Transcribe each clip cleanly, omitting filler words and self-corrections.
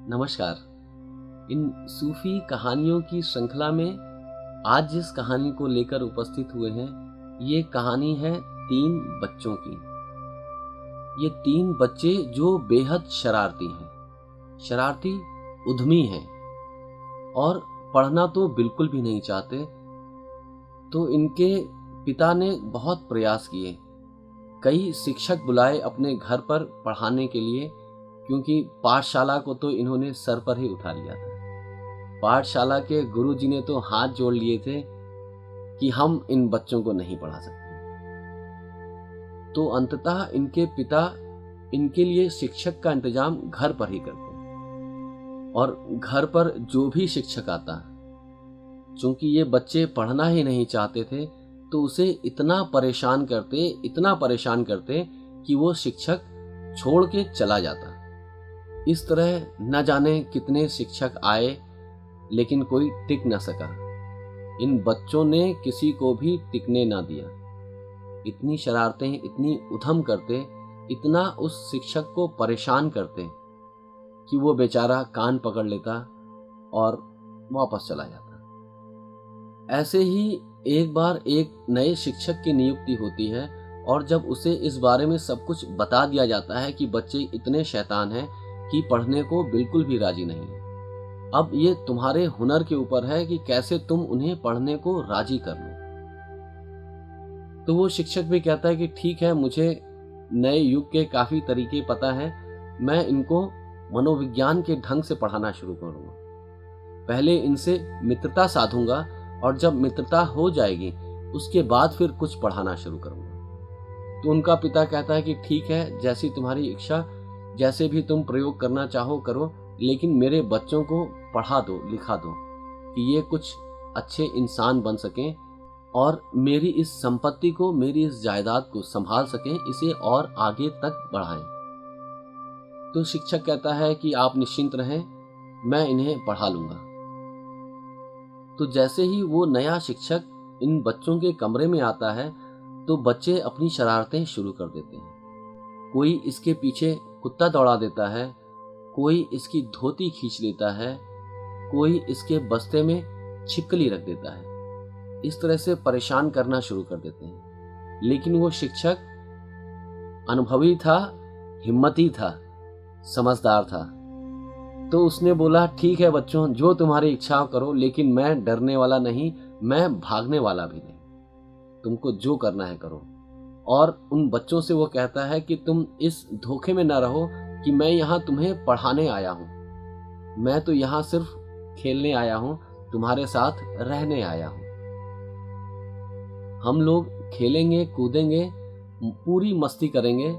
नमस्कार। इन सूफी कहानियों की श्रृंखला में आज जिस कहानी को लेकर उपस्थित हुए हैं, ये कहानी है 3 बच्चों की। ये 3 बच्चे जो बेहद शरारती हैं, शरारती उद्यमी हैं और पढ़ना तो बिल्कुल भी नहीं चाहते। तो इनके पिता ने बहुत प्रयास किए, कई शिक्षक बुलाए अपने घर पर पढ़ाने के लिए, क्योंकि पाठशाला को तो इन्होंने सर पर ही उठा लिया था। पाठशाला के गुरुजी ने तो हाथ जोड़ लिए थे कि हम इन बच्चों को नहीं पढ़ा सकते। तो अंततः इनके पिता इनके लिए शिक्षक का इंतजाम घर पर ही करते हैं और घर पर जो भी शिक्षक आता, चूंकि ये बच्चे पढ़ना ही नहीं चाहते थे, तो उसे इतना परेशान करते कि वो शिक्षक छोड़ के चला जाता। इस तरह न जाने कितने शिक्षक आए, लेकिन कोई टिक न सका। इन बच्चों ने किसी को भी टिकने ना दिया। इतनी शरारतें, इतनी उधम करते, इतना उस शिक्षक को परेशान करते कि वो बेचारा कान पकड़ लेता और वापस चला जाता। ऐसे ही एक बार एक नए शिक्षक की नियुक्ति होती है और जब उसे इस बारे में सब कुछ बता दिया जाता है कि बच्चे इतने शैतान हैं कि पढ़ने को बिल्कुल भी राजी नहीं है। अब ये तुम्हारे हुनर के ऊपर है कि कैसे तुम उन्हें पढ़ने को राजी कर लो। तो वो शिक्षक भी कहता है कि ठीक है, मुझे नए युग के काफी तरीके पता है, मैं इनको मनोविज्ञान के ढंग से पढ़ाना शुरू करूंगा। पहले इनसे मित्रता साधूंगा और जब मित्रता हो जाएगी उसके बाद फिर कुछ पढ़ाना शुरू करूंगा। तो उनका पिता कहता है कि ठीक है, जैसी तुम्हारी इच्छा, जैसे भी तुम प्रयोग करना चाहो करो, लेकिन मेरे बच्चों को पढ़ा दो, लिखा दो कि ये कुछ अच्छे इंसान बन सकें और मेरी इस संपत्ति को, मेरी इस जायदाद को संभाल सकें, इसे और आगे तक बढ़ाएं। तो शिक्षक कहता है कि आप निश्चिंत रहें, मैं इन्हें पढ़ा लूंगा। तो जैसे ही वो नया शिक्षक इन बच्चों के कमरे में आता है, तो बच्चे अपनी शरारतें शुरू कर देते हैं। कोई इसके पीछे कुत्ता दौड़ा देता है, कोई इसकी धोती खींच लेता है, कोई इसके बस्ते में छिपकली रख देता है। इस तरह से परेशान करना शुरू कर देते हैं। लेकिन वो शिक्षक अनुभवी था, हिम्मती था, समझदार था। तो उसने बोला, ठीक है बच्चों, जो तुम्हारी इच्छा करो, लेकिन मैं डरने वाला नहीं, मैं भागने वाला भी नहीं। तुमको जो करना है करो। और उन बच्चों से वो कहता है कि तुम इस धोखे में ना रहो कि मैं यहाँ तुम्हें पढ़ाने आया हूँ। मैं तो यहाँ सिर्फ खेलने आया हूँ, तुम्हारे साथ रहने आया हूँ। हम लोग खेलेंगे, कूदेंगे, पूरी मस्ती करेंगे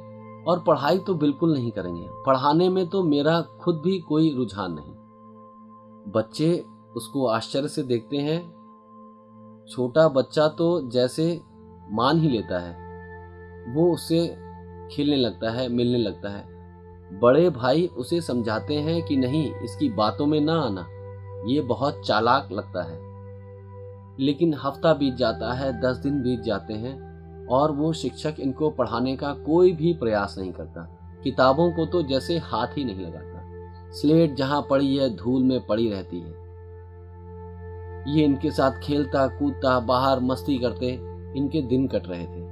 और पढ़ाई तो बिल्कुल नहीं करेंगे। पढ़ाने में तो मेरा खुद भी कोई रुझान नहीं। बच्चे उसको आश्चर्य से देखते हैं। छोटा बच्चा तो जैसे मान ही लेता है, वो उससे खेलने लगता है, मिलने लगता है। बड़े भाई उसे समझाते हैं कि नहीं, इसकी बातों में ना आना, ये बहुत चालाक लगता है। लेकिन हफ्ता बीत जाता है, 10 दिन बीत जाते हैं और वो शिक्षक इनको पढ़ाने का कोई भी प्रयास नहीं करता। किताबों को तो जैसे हाथ ही नहीं लगाता। स्लेट जहां पड़ी है, धूल में पड़ी रहती है। ये इनके साथ खेलता कूदता, बाहर मस्ती करते इनके दिन कट रहे थे।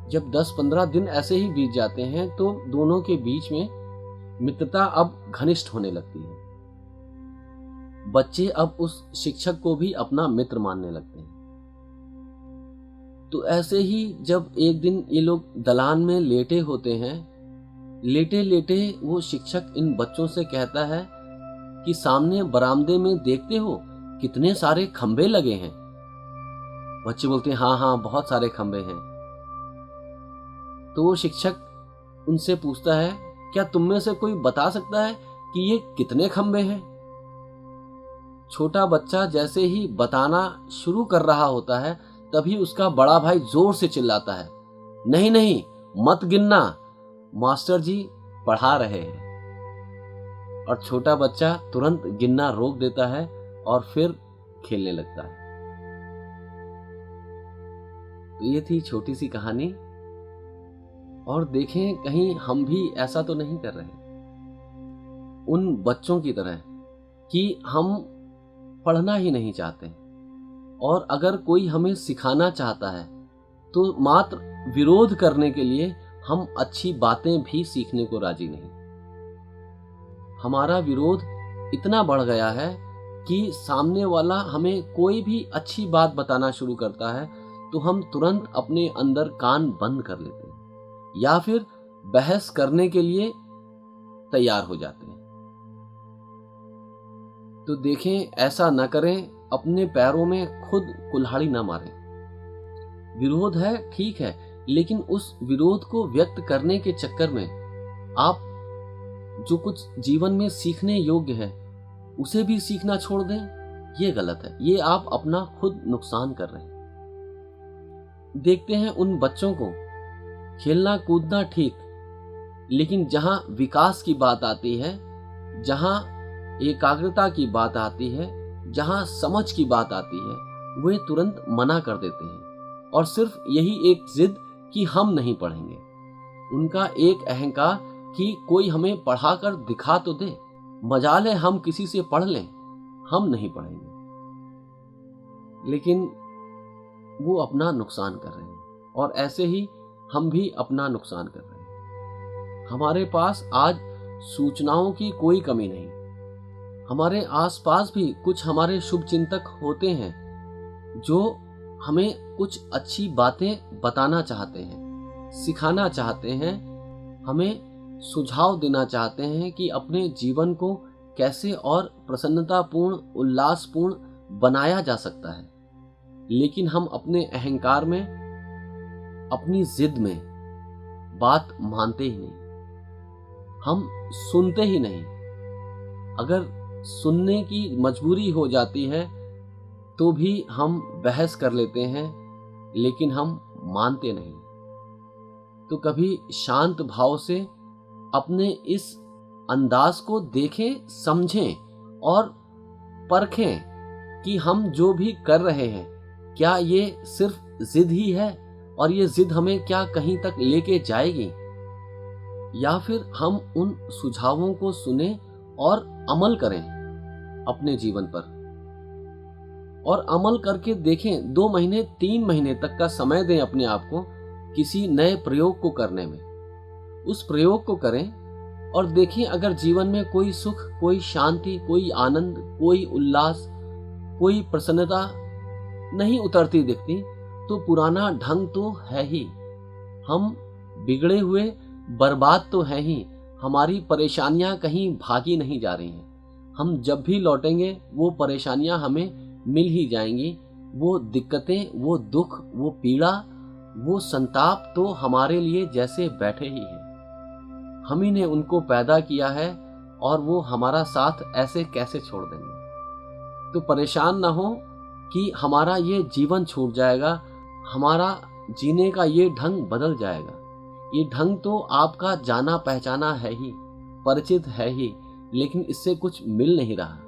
जब 10-15 दिन ऐसे ही बीत जाते हैं, तो दोनों के बीच में मित्रता अब घनिष्ठ होने लगती है। बच्चे अब उस शिक्षक को भी अपना मित्र मानने लगते हैं। तो ऐसे ही जब एक दिन ये लोग दलान में लेटे होते हैं, लेटे लेटे वो शिक्षक इन बच्चों से कहता है कि सामने बरामदे में देखते हो कितने सारे खंबे लगे हैं। बच्चे बोलते हैं, हाँ हाँ, बहुत सारे खंबे हैं। तो वो शिक्षक उनसे पूछता है, क्या तुम में से कोई बता सकता है कि ये कितने खंबे हैं? छोटा बच्चा जैसे ही बताना शुरू कर रहा होता है, तभी उसका बड़ा भाई जोर से चिल्लाता है, नहीं नहीं, मत गिनना, मास्टर जी पढ़ा रहे हैं। और छोटा बच्चा तुरंत गिनना रोक देता है और फिर खेलने लगता है। तो ये थी छोटी सी कहानी। और देखें कहीं हम भी ऐसा तो नहीं कर रहे। उन बच्चों की तरह कि हम पढ़ना ही नहीं चाहते, और अगर कोई हमें सिखाना चाहता है तो मात्र विरोध करने के लिए हम अच्छी बातें भी सीखने को राजी नहीं। हमारा विरोध इतना बढ़ गया है कि सामने वाला हमें कोई भी अच्छी बात बताना शुरू करता है तो हम तुरंत अपने अंदर कान बंद कर लेते हैं या फिर बहस करने के लिए तैयार हो जाते हैं। तो देखें, ऐसा न करें, अपने पैरों में खुद कुल्हाड़ी ना मारें। विरोध है, ठीक है, लेकिन उस विरोध को व्यक्त करने के चक्कर में आप जो कुछ जीवन में सीखने योग्य है उसे भी सीखना छोड़ दें, ये गलत है। ये आप अपना खुद नुकसान कर रहे हैं। देखते हैं उन बच्चों को, खेलना कूदना ठीक, लेकिन जहां विकास की बात आती है, जहां एकाग्रता की बात आती है, जहां समझ की बात आती है, वे तुरंत मना कर देते हैं। और सिर्फ यही एक जिद कि हम नहीं पढ़ेंगे, उनका एक अहंकार कि कोई हमें पढ़ाकर दिखा तो दे, मजाल है हम किसी से पढ़ लें, हम नहीं पढ़ेंगे। लेकिन वो अपना नुकसान कर रहे हैं, और ऐसे ही हम भी अपना नुकसान कर रहे हैं। हमारे पास आज सूचनाओं की कोई कमी नहीं। हमारे आसपास भी कुछ हमारे शुभ चिंतक होते हैं जो हमें कुछ अच्छी बातें बताना चाहते हैं, सिखाना चाहते हैं, हमें सुझाव देना चाहते हैं कि अपने जीवन को कैसे और प्रसन्नतापूर्ण, उल्लासपूर्ण बनाया जा सकता है। लेकिन हम अपने अहंकार में, अपनी जिद में बात मानते ही नहीं, हम सुनते ही नहीं। अगर सुनने की मजबूरी हो जाती है तो भी हम बहस कर लेते हैं, लेकिन हम मानते नहीं। तो कभी शांत भाव से अपने इस अंदाज को देखें, समझें और परखें कि हम जो भी कर रहे हैं क्या ये सिर्फ जिद ही है, और ये जिद हमें क्या कहीं तक लेके जाएगी, या फिर हम उन सुझावों को सुने और अमल करें अपने जीवन पर। और अमल करके देखें, 2 महीने 3 महीने तक का समय दें अपने आप को किसी नए प्रयोग को करने में। उस प्रयोग को करें और देखें, अगर जीवन में कोई सुख, कोई शांति, कोई आनंद, कोई उल्लास, कोई प्रसन्नता नहीं उतरती दिखती, तो पुराना ढंग तो है ही, हम बिगड़े हुए बर्बाद तो हैं ही, हमारी परेशानियां कहीं भागी नहीं जा रही हैं। हम जब भी लौटेंगे वो परेशानियां हमें मिल ही जाएंगी। वो दिक्कतें, वो दुख, वो पीड़ा, वो संताप तो हमारे लिए जैसे बैठे ही हैं। हम ही ने उनको पैदा किया है और वो हमारा साथ ऐसे कैसे छोड़ देंगे। तो परेशान ना हो कि हमारा ये जीवन छूट जाएगा, हमारा जीने का ये ढंग बदल जाएगा। ये ढंग तो आपका जाना पहचाना है ही, परिचित है ही, लेकिन इससे कुछ मिल नहीं रहा,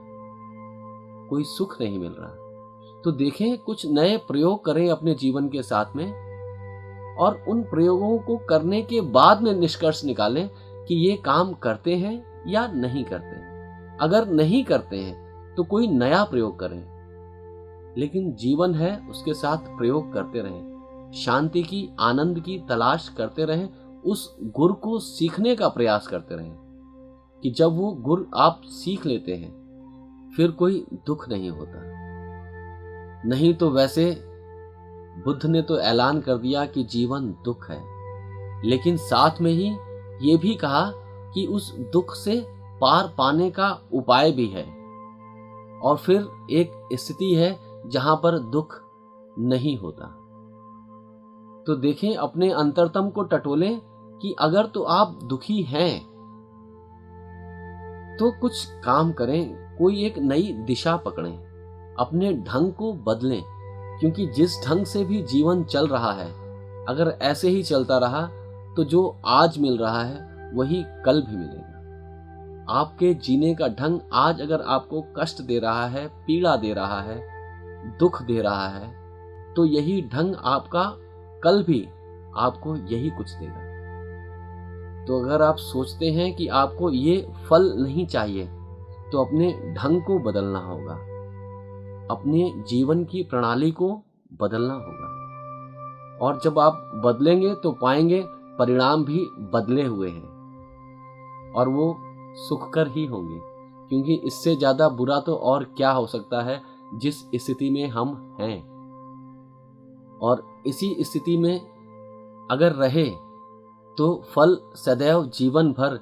कोई सुख नहीं मिल रहा। तो देखें, कुछ नए प्रयोग करें अपने जीवन के साथ में, और उन प्रयोगों को करने के बाद में निष्कर्ष निकालें कि ये काम करते हैं या नहीं करते। अगर नहीं करते हैं तो कोई नया प्रयोग करें, लेकिन जीवन है उसके साथ प्रयोग करते रहें, शांति की, आनंद की तलाश करते रहें, उस गुर को सीखने का प्रयास करते रहें कि जब वो गुर आप सीख लेते हैं फिर कोई दुख नहीं होता। नहीं तो वैसे बुद्ध ने तो ऐलान कर दिया कि जीवन दुख है, लेकिन साथ में ही ये भी कहा कि उस दुख से पार पाने का उपाय भी है, और फिर एक स्थिति है जहां पर दुख नहीं होता। तो देखें, अपने अंतरतम को टटोलें कि अगर तो आप दुखी हैं तो कुछ काम करें, कोई एक नई दिशा पकड़ें, अपने ढंग को बदलें, क्योंकि जिस ढंग से भी जीवन चल रहा है, अगर ऐसे ही चलता रहा तो जो आज मिल रहा है वही कल भी मिलेगा। आपके जीने का ढंग आज अगर आपको कष्ट दे रहा है, पीड़ा दे रहा है, दुख दे रहा है, तो यही ढंग आपका कल भी आपको यही कुछ देगा। तो अगर आप सोचते हैं कि आपको ये फल नहीं चाहिए, तो अपने ढंग को बदलना होगा, अपने जीवन की प्रणाली को बदलना होगा। और जब आप बदलेंगे तो पाएंगे परिणाम भी बदले हुए हैं, और वो सुखकर ही होंगे, क्योंकि इससे ज़्यादा बुरा तो और क्या हो सकता है जिस स्थिति में हम हैं। और इसी स्थिति में अगर रहे तो फल सदैव जीवन भर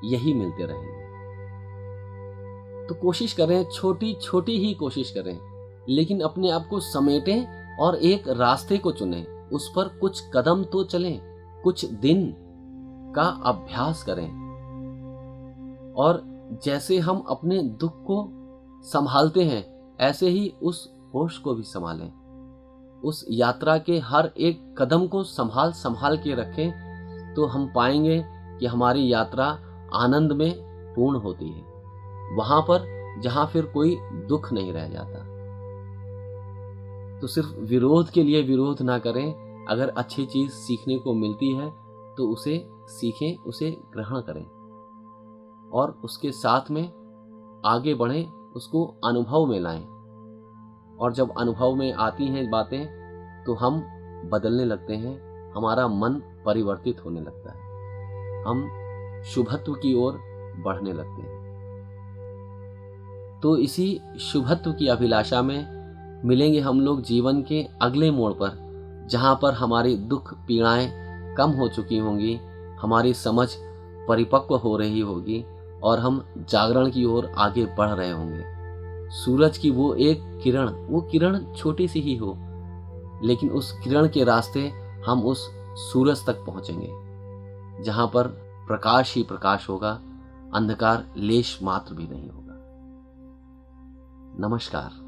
यही मिलते रहेंगे। तो कोशिश करें, छोटी छोटी ही कोशिश करें, लेकिन अपने आप को समेटें और एक रास्ते को चुनें, उस पर कुछ कदम तो चलें, कुछ दिन का अभ्यास करें। और जैसे हम अपने दुख को संभालते हैं, ऐसे ही उस होश को भी संभालें। उस यात्रा के हर एक कदम को संभाल संभाल के रखें, तो हम पाएंगे कि हमारी यात्रा आनंद में पूर्ण होती है, वहां पर जहां फिर कोई दुख नहीं रह जाता। तो सिर्फ विरोध के लिए विरोध ना करें। अगर अच्छी चीज सीखने को मिलती है तो उसे सीखें, उसे ग्रहण करें और उसके साथ में आगे बढ़ें, उसको अनुभव में लाएं। और जब अनुभव में आती हैं बातें तो हम बदलने लगते हैं, हमारा मन परिवर्तित होने लगता है, हम शुभत्व की ओर बढ़ने लगते हैं। तो इसी शुभत्व की अभिलाषा में मिलेंगे हम लोग जीवन के अगले मोड़ पर, जहाँ पर हमारी दुख पीड़ाएं कम हो चुकी होंगी, हमारी समझ परिपक्व हो रही होगी और हम जागरण की ओर आगे बढ़ रहे होंगे। सूरज की वो एक किरण, वो किरण छोटी सी ही हो, लेकिन उस किरण के रास्ते हम उस सूरज तक पहुंचेंगे, जहां पर प्रकाश ही प्रकाश होगा, अंधकार लेश मात्र भी नहीं होगा। नमस्कार।